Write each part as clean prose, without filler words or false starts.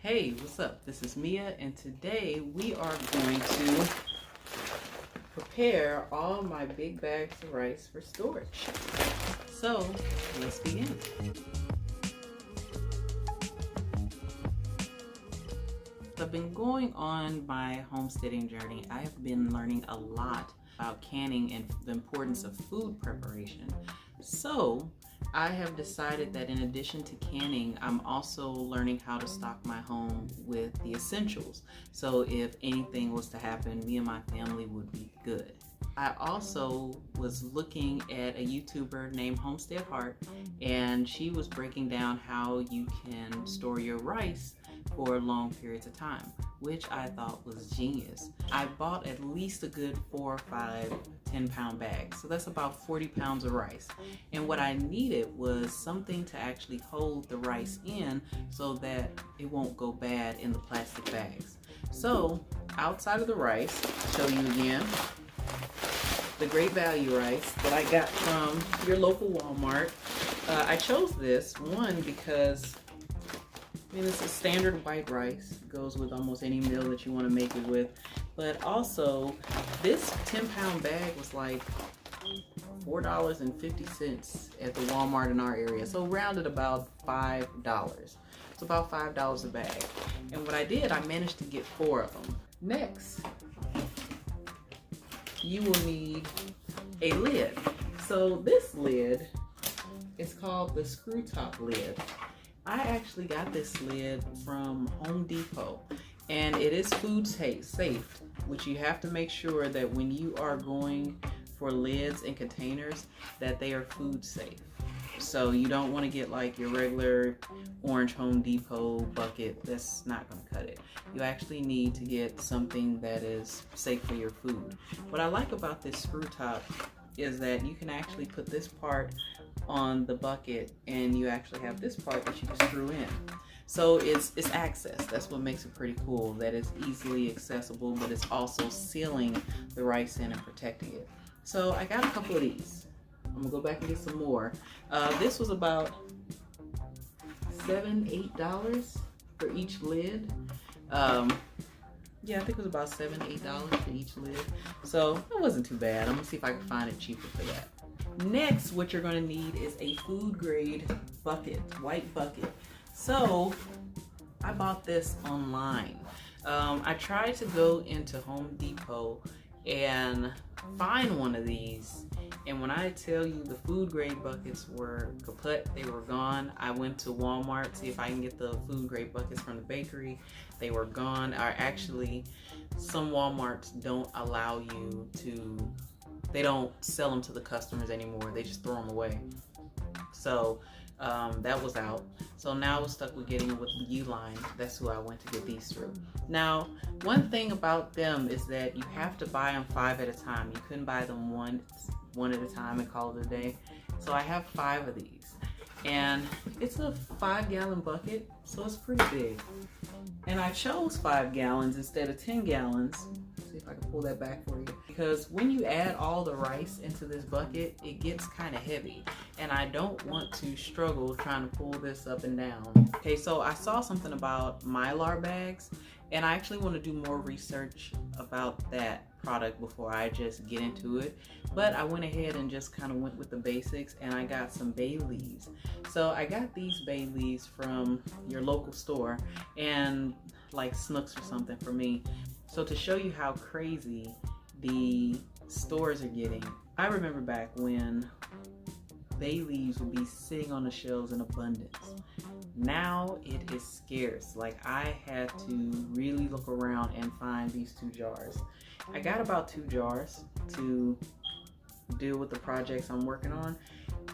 Hey, what's up? This is Mia, and today we are going to prepare all my big bags of rice for storage. So, let's begin. I've been going on my homesteading journey. I have been learning a lot about canning and the importance of food preparation. So, I have decided that in addition to canning, I'm also learning how to stock my home with the essentials. So if anything was to happen, me and my family would be good. I also was looking at a YouTuber named Homestead Heart, and she was breaking down how you can store your rice for long periods of time, which I thought was genius. I bought at least a good 4 or 5 10-pound bags, so that's about 40 pounds of rice. And what I needed was something to actually hold the rice in so that it won't go bad in the plastic bags. So outside of the rice, I'll show you again the Great Value rice that I got from your local Walmart. I chose this one because it's a standard white rice. It goes with almost any meal that you want to make it with. But also, this 10-pound bag was like $4.50 at the Walmart in our area. So rounded about $5. It's about $5 a bag. And what I did, I managed to get 4 of them. Next, you will need a lid. So this lid is called the screw top lid. I actually got this lid from Home Depot, and it is food safe, which you have to make sure that when you are going for lids and containers that they are food safe. So you don't want to get like your regular orange Home Depot bucket. That's not going to cut it. You actually need to get something that is safe for your food. What I like about this screw top is that you can actually put this part on the bucket, and you actually have this part that you can screw in. So it's access. That's what makes it pretty cool, that it's easily accessible, but it's also sealing the rice in and protecting it. So I got a couple of these. I'm gonna go back and get some more. This was about $7-8 for each lid. Yeah, I think it was about $7-8 for each lid. So it wasn't too bad. I'm gonna see if I can find it cheaper for that. Next, what you're gonna need is a food grade bucket, white bucket. So I bought this online. I tried to go into Home Depot and find one of these, and when I tell you the food grade buckets were kaput, they were gone. I went to Walmart to see if I can get the food grade buckets from the bakery. They were gone. Or actually, some Walmarts don't allow you to, they don't sell them to the customers anymore. They just throw them away. So that was out. So now I was stuck with getting it with Uline. That's who I went to get these through. Now, one thing about them is that you have to buy them 5 at a time. You couldn't buy them one at a time and call it a day. So I have 5 of these. And it's a 5-gallon bucket, so it's pretty big. And I chose 5 gallons instead of 10 gallons. See if I can pull that back for you. Because when you add all the rice into this bucket, it gets kind of heavy. And I don't want to struggle trying to pull this up and down. Okay, so I saw something about Mylar bags, and I actually want to do more research about that product before I just get into it. But I went ahead and just kind of went with the basics, and I got some bay leaves. So I got these bay leaves from your local store, and like Snooks or something for me. So to show you how crazy the stores are getting, I remember back when bay leaves would be sitting on the shelves in abundance. Now it is scarce. Like, I had to really look around and find these 2 jars. I got about 2 jars to deal with the projects I'm working on,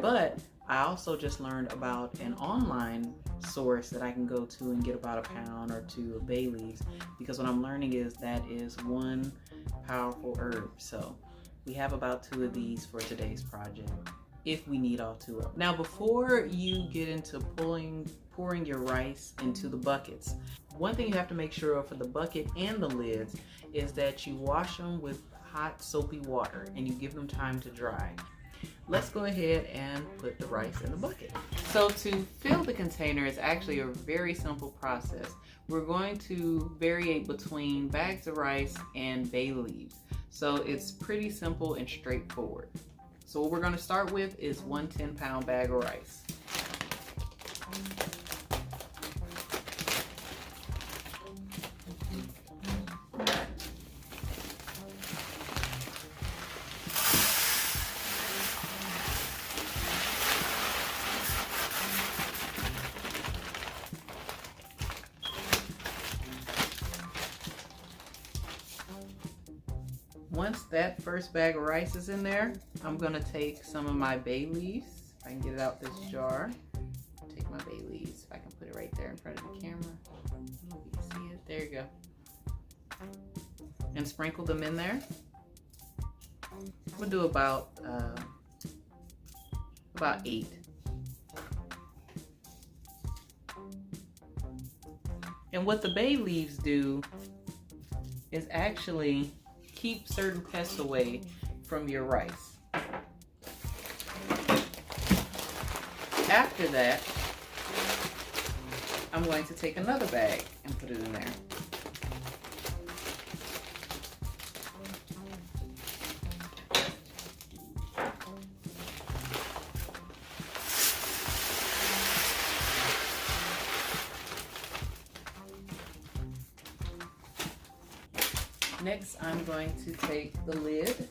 but I also just learned about an online source that I can go to and get about 1 pound or 2 of bay leaves, because what I'm learning is that is one powerful herb. So we have about 2 of these for today's project, if we need all 2 of them. Now, before you get into pouring your rice into the buckets, one thing you have to make sure of for the bucket and the lids is that you wash them with hot soapy water and you give them time to dry. let's go ahead and put the rice in the bucket. So to fill the container is actually a very simple process. We're going to variate between bags of rice and bay leaves. So it's pretty simple and straightforward. So what we're going to start with is 1 10-pound bag of rice. Once that first bag of rice is in there, I'm gonna take some of my bay leaves. If I can get it out this jar. Take my bay leaves. If I can put it right there in front of the camera. I don't know if you can see it. There you go. And sprinkle them in there. We'll do about 8. And what the bay leaves do is actually keep certain pests away from your rice. After that, I'm going to take another bag and put it in there. Next, I'm going to take the lid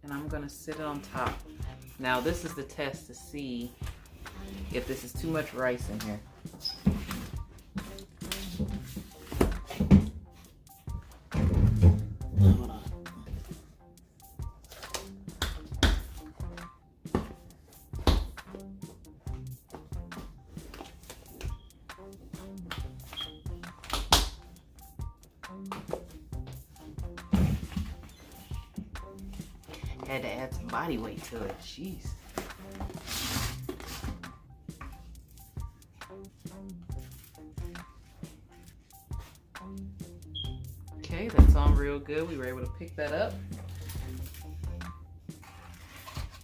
and I'm going to sit it on top. Now, this is the test to see if this is too much rice in here. Hold on. Had to add some body weight to it. Jeez. Okay, that's on real good. We were able to pick that up.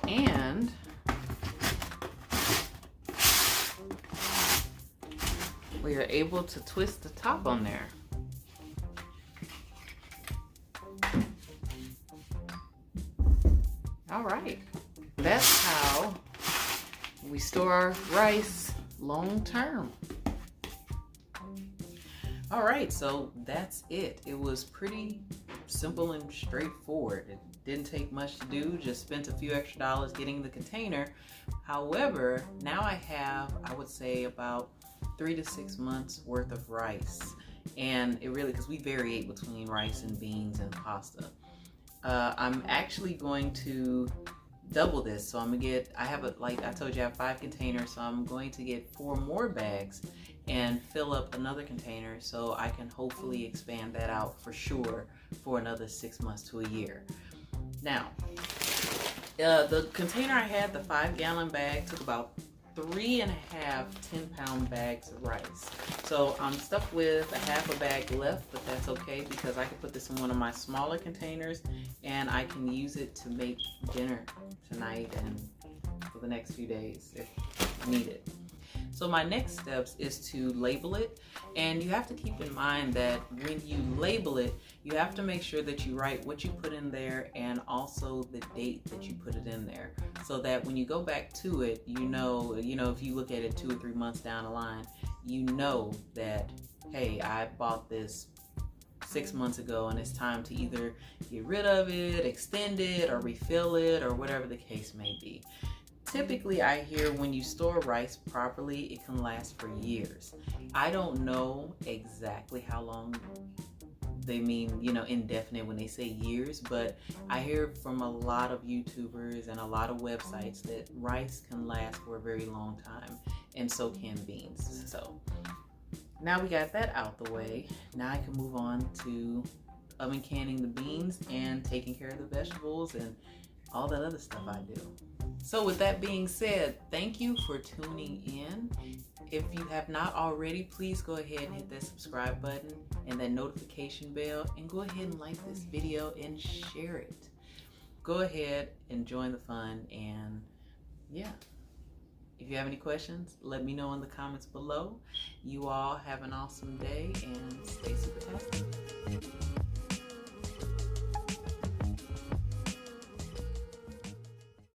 And we are able to twist the top on there. All right, that's how we store our rice long term. All right, so that's it. It was pretty simple and straightforward. It didn't take much to do, just spent a few extra dollars getting the container. However, now I have, I would say, about 3 to 6 months worth of rice. And it really, because we variate between rice and beans and pasta. I'm actually going to double this. So I'm gonna get, I have like I told you, I have 5 containers. So I'm going to get 4 more bags and fill up another container so I can hopefully expand that out for sure for another 6 months to a year. Now, the container I had, the 5-gallon bag, took about 3.5 10-pound bags of rice. So I'm stuck with a half a bag left, but that's okay because I can put this in one of my smaller containers and I can use it to make dinner tonight and for the next few days if needed. So my next steps is to label it, and you have to keep in mind that when you label it, you have to make sure that you write what you put in there and also the date that you put it in there, so that when you go back to it, you know, if you look at it 2 or 3 months down the line, you know that, hey, I bought this 6 months ago and it's time to either get rid of it, extend it, or refill it, or whatever the case may be. Typically, I hear when you store rice properly, it can last for years. I don't know exactly how long they mean, indefinite when they say years, but I hear from a lot of YouTubers and a lot of websites that rice can last for a very long time, and so can beans. So now we got that out the way. Now I can move on to oven canning the beans and taking care of the vegetables and all that other stuff I do. So with that being said, thank you for tuning in. If you have not already, please go ahead and hit that subscribe button and that notification bell, and go ahead and like this video and share it. Go ahead and join the fun, and yeah. If you have any questions, let me know in the comments below. You all have an awesome day and stay super tasty.